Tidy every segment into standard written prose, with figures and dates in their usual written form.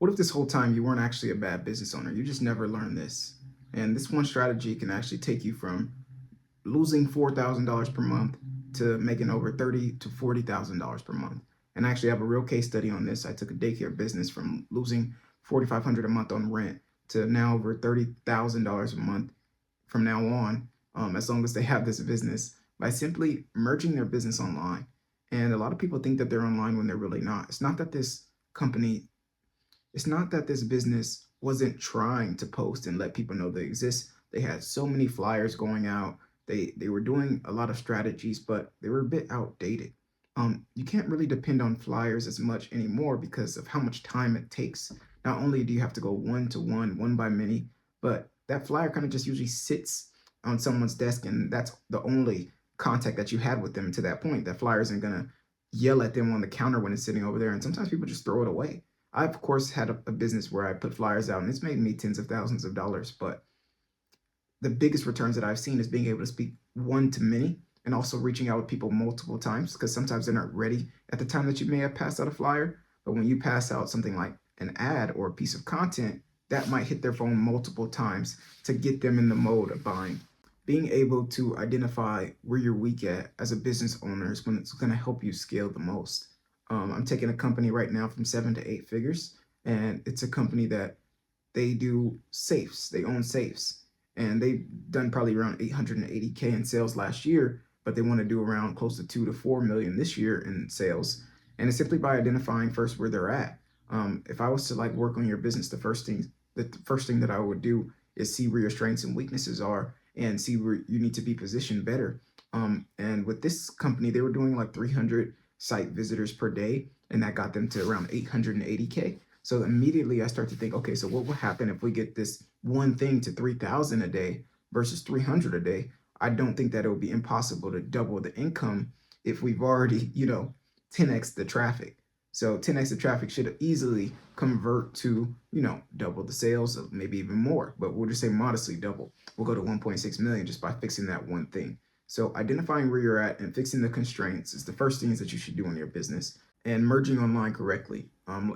What if this whole time you weren't actually a bad business owner? You just never learned this. And this one strategy can actually take you from losing $4,000 per month to making over $30,000 to $40,000 per month. And I actually have a real case study on this. I took a daycare business from losing $4,500 a month on rent to now over $30,000 a month from now on, as long as they have this business, by simply merging their business online. And a lot of people think that they're online when they're really not. Company, it's not that this business wasn't trying to post and let people know they exist. They had so many flyers going out. They were doing a lot of strategies, but they were a bit outdated. You can't really depend on flyers as much anymore because of how much time it takes. Not only do you have to go one to one by many, but that flyer kind of just usually sits on someone's desk, and that's the only contact that you had with them to that point. That flyer isn't gonna yell at them on the counter when it's sitting over there, and sometimes people just throw it away. I, of course, had a business where I put flyers out, and it's made me tens of thousands of dollars, but the biggest returns that I've seen is being able to speak one to many and also reaching out with people multiple times, because sometimes they're not ready at the time that you may have passed out a flyer. But when you pass out something like an ad or a piece of content, that might hit their phone multiple times to get them in the mode of buying. Being able to identify where you're weak at as a business owner is when it's going to help you scale the most. I'm taking a company right now from 7 to 8 figures, and it's a company that they do safes. They own safes, and they've done probably around 880K in sales last year, but they want to do around close to 2 to 4 million this year in sales. And it's simply by identifying first where they're at. If I was to like work on your business, the first thing that I would do is see where your strengths and weaknesses are and see where you need to be positioned better. And with this company, they were doing like 300 site visitors per day, and that got them to around 880K. So immediately I start to think, okay, so what will happen if we get this one thing to 3,000 a day versus 300 a day? I don't think that it would be impossible to double the income if we've already, 10x the traffic. So 10x the traffic should easily convert to, double the sales, of maybe even more, but we'll just say modestly double. We'll go to 1.6 million just by fixing that one thing. So identifying where you're at and fixing the constraints is the first things that you should do in your business, and merging online correctly.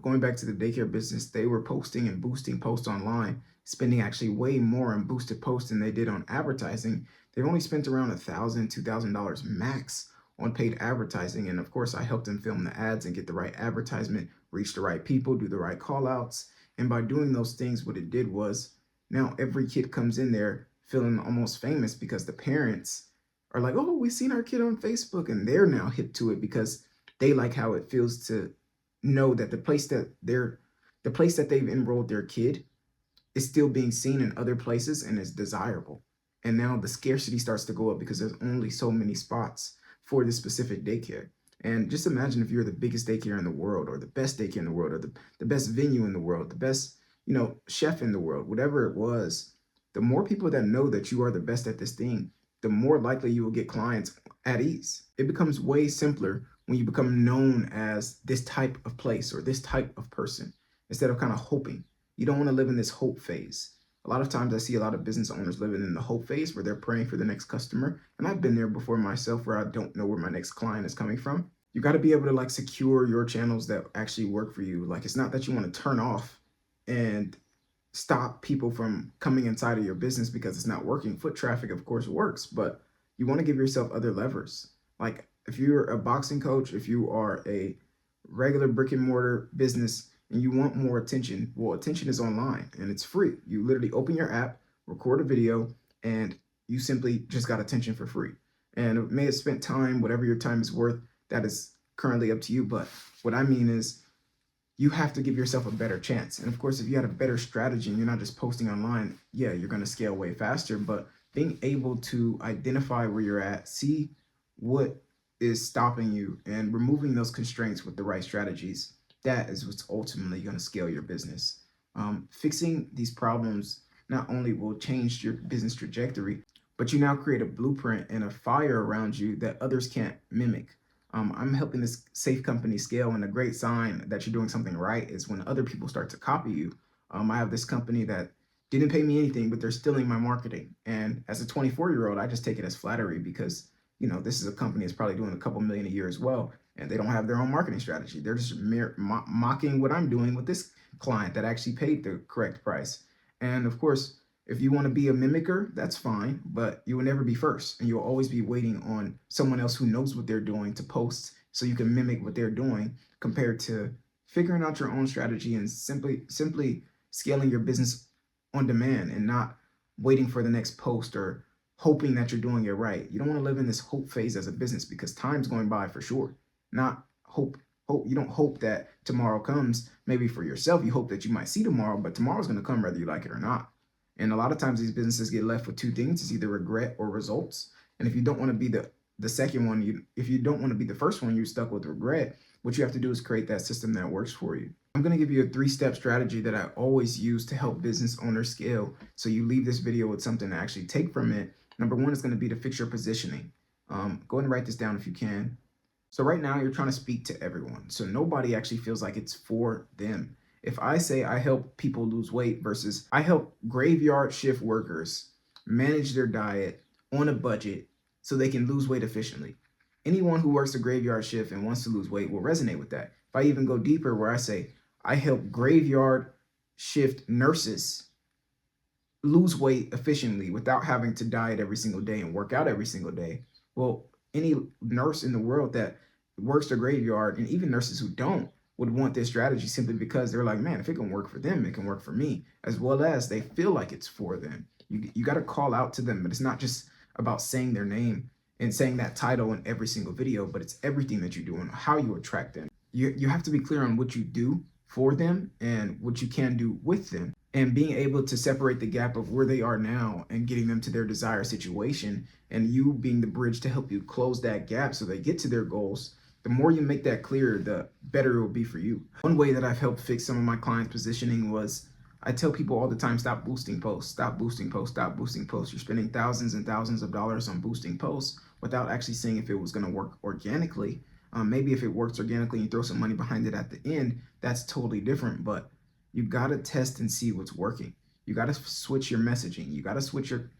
Going back to the daycare business, they were posting and boosting posts online, spending actually way more on boosted posts than they did on advertising. They've only spent around $1,000, $2,000 max on paid advertising. And of course, I helped them film the ads and get the right advertisement, reach the right people, do the right call outs. And by doing those things, what it did was now every kid comes in there feeling almost famous because the parents are like, oh, we've seen our kid on Facebook, and they're now hip to it because they like how it feels to know that the place that they've enrolled their kid is still being seen in other places and is desirable. And now the scarcity starts to go up because there's only so many spots for this specific daycare. And just imagine if you're the biggest daycare in the world, or the best daycare in the world, or the best venue in the world, the best, chef in the world, whatever it was. The more people that know that you are the best at this thing, the more likely you will get clients at ease. It becomes way simpler when you become known as this type of place or this type of person, instead of kind of hoping. You don't want to live in this hope phase. A lot of times I see a lot of business owners living in the hope phase where they're praying for the next customer. And I've been there before myself, where I don't know where my next client is coming from. You got to be able to like secure your channels that actually work for you. Like, it's not that you want to turn off and stop people from coming inside of your business because it's not working. Foot traffic, of course, works, but you want to give yourself other levers. Like, if you're a boxing coach, if you are a regular brick and mortar business and you want more attention, well, attention is online and it's free. You literally open your app, record a video, and you simply just got attention for free. And it may have spent time, whatever your time is worth, that is currently up to you. But what I mean is, you have to give yourself a better chance. And of course, if you had a better strategy and you're not just posting online, yeah, you're going to scale way faster. But being able to identify where you're at, see what is stopping you, and removing those constraints with the right strategies, that is what's ultimately going to scale your business. Fixing these problems not only will change your business trajectory, but you now create a blueprint and a fire around you that others can't mimic. I'm helping this safe company scale, and a great sign that you're doing something right is when other people start to copy you. I have this company that didn't pay me anything, but they're stealing my marketing. And as a 24-year-old, I just take it as flattery because, this is a company that's probably doing a couple million a year as well, and they don't have their own marketing strategy. They're just mocking what I'm doing with this client that actually paid the correct price. And of course, if you want to be a mimicker, that's fine, but you will never be first. And you'll always be waiting on someone else who knows what they're doing to post so you can mimic what they're doing, compared to figuring out your own strategy and simply scaling your business on demand and not waiting for the next post or hoping that you're doing it right. You don't want to live in this hope phase as a business, because time's going by for sure. Not hope. Hope. You don't hope that tomorrow comes. Maybe for yourself, you hope that you might see tomorrow, but tomorrow's going to come whether you like it or not. And a lot of times these businesses get left with two things: it's either regret or results. And if you don't want to be the second one, if you don't want to be the first one, you're stuck with regret. What you have to do is create that system that works for you. I'm going to give you a 3-step strategy that I always use to help business owners scale. So you leave this video with something to actually take from it. Number one is going to be to fix your positioning. Go ahead and write this down if you can. So right now you're trying to speak to everyone. So nobody actually feels like it's for them. If I say I help people lose weight versus I help graveyard shift workers manage their diet on a budget so they can lose weight efficiently, anyone who works a graveyard shift and wants to lose weight will resonate with that. If I even go deeper where I say I help graveyard shift nurses lose weight efficiently without having to diet every single day and work out every single day, well, any nurse in the world that works the graveyard, and even nurses who don't, would want this strategy simply because they're like, man, if it can work for them, it can work for me, as well as they feel like it's for them. You got to call out to them, but it's not just about saying their name and saying that title in every single video, but it's everything that you do and how you attract them. You have to be clear on what you do for them and what you can do with them, and being able to separate the gap of where they are now and getting them to their desired situation, and you being the bridge to help you close that gap so they get to their goals. The more you make that clear, the better it will be for you. One way that I've helped fix some of my clients' positioning was, I tell people all the time, stop boosting posts, stop boosting posts, stop boosting posts. You're spending thousands and thousands of dollars on boosting posts without actually seeing if it was going to work organically. Maybe if it works organically and you throw some money behind it at the end, that's totally different. But you got to test and see what's working. You got to switch your messaging. You got to switch your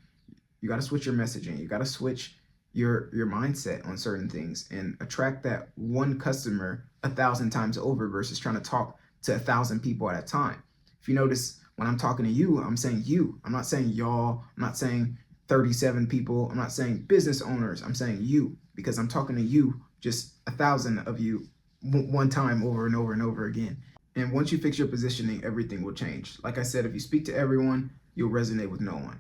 messaging. You got to switch your mindset on certain things and attract that one customer 1,000 times over versus trying to talk to 1,000 people at a time. If you notice, when I'm talking to you, I'm saying you. I'm not saying y'all. I'm not saying 37 people. I'm not saying business owners. I'm saying you, because I'm talking to you, just 1,000 of you one time over and over and over again. And once you fix your positioning, everything will change. Like I said, if you speak to everyone, you'll resonate with no one.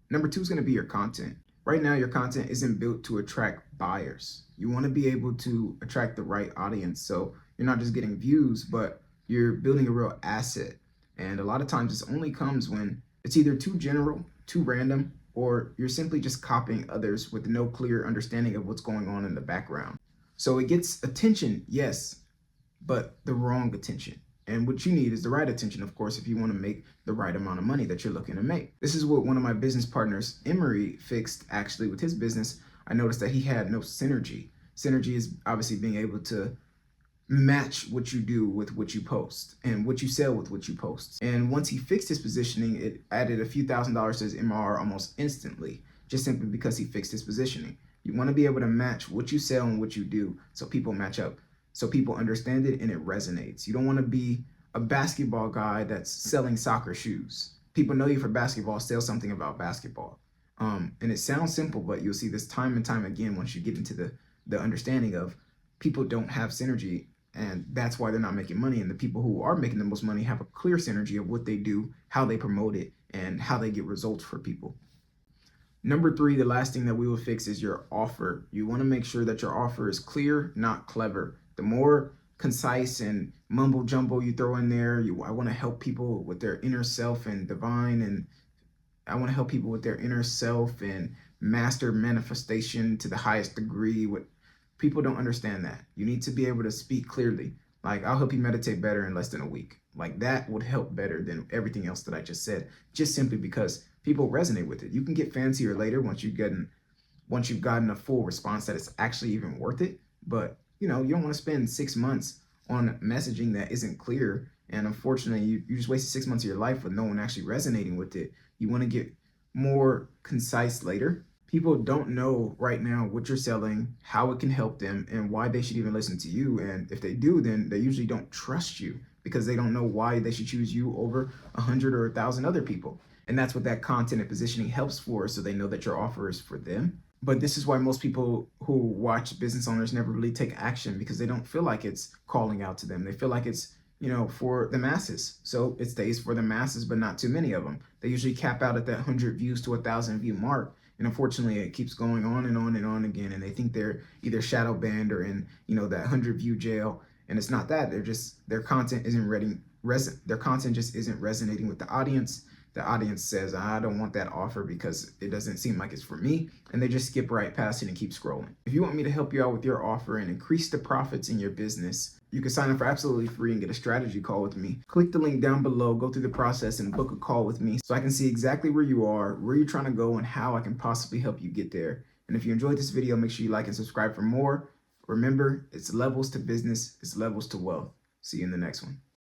Number 2 is going to be your content. Right now, your content isn't built to attract buyers. You want to be able to attract the right audience. So you're not just getting views, but you're building a real asset. And a lot of times this only comes when it's either too general, too random, or you're simply just copying others with no clear understanding of what's going on in the background. So it gets attention, yes, but the wrong attention. And what you need is the right attention, of course, if you want to make the right amount of money that you're looking to make. This is what one of my business partners, Emery, fixed actually with his business. I noticed that he had no synergy. Synergy is obviously being able to match what you do with what you post and what you sell with what you post. And once he fixed his positioning, it added a few $1,000s to his MR almost instantly, just simply because he fixed his positioning. You want to be able to match what you sell and what you do so people match up, so people understand it and it resonates. You don't want to be a basketball guy that's selling soccer shoes. People know you for basketball, sell something about basketball. And it sounds simple, but you'll see this time and time again once you get into the understanding of people don't have synergy, and that's why they're not making money. And the people who are making the most money have a clear synergy of what they do, how they promote it, and how they get results for people. Number 3, the last thing that we will fix is your offer. You want to make sure that your offer is clear, not clever. The more concise and mumble jumbo you throw in there, I want to help people with their inner self and divine, and I want to help people with their inner self and master manifestation to the highest degree. What people don't understand, that you need to be able to speak clearly. Like, I'll help you meditate better in less than a week. Like, that would help better than everything else that I just said, just simply because people resonate with it. You can get fancier later once you've gotten a full response that it's actually even worth it. But you don't want to spend 6 months on messaging that isn't clear. And unfortunately, you just wasted 6 months of your life with no one actually resonating with it. You want to get more concise later. People don't know right now what you're selling, how it can help them, and why they should even listen to you. And if they do, then they usually don't trust you, because they don't know why they should choose you over 100 or 1,000 other people. And that's what that content and positioning helps for, so they know that your offer is for them. But this is why most people who watch business owners never really take action, because they don't feel like it's calling out to them. They feel like it's, for the masses. So it stays for the masses, but not too many of them. They usually cap out at that 100 views to 1,000 view mark. And unfortunately, it keeps going on and on and on again. And they think they're either shadow banned or in, that 100 view jail. And it's not that. Their content isn't ready. Their content just isn't resonating with the audience. The audience says, I don't want that offer because it doesn't seem like it's for me. And they just skip right past it and keep scrolling. If you want me to help you out with your offer and increase the profits in your business, you can sign up for absolutely free and get a strategy call with me. Click the link down below, go through the process and book a call with me so I can see exactly where you are, where you're trying to go, and how I can possibly help you get there. And if you enjoyed this video, make sure you like and subscribe for more. Remember, it's levels to business, it's levels to wealth. See you in the next one.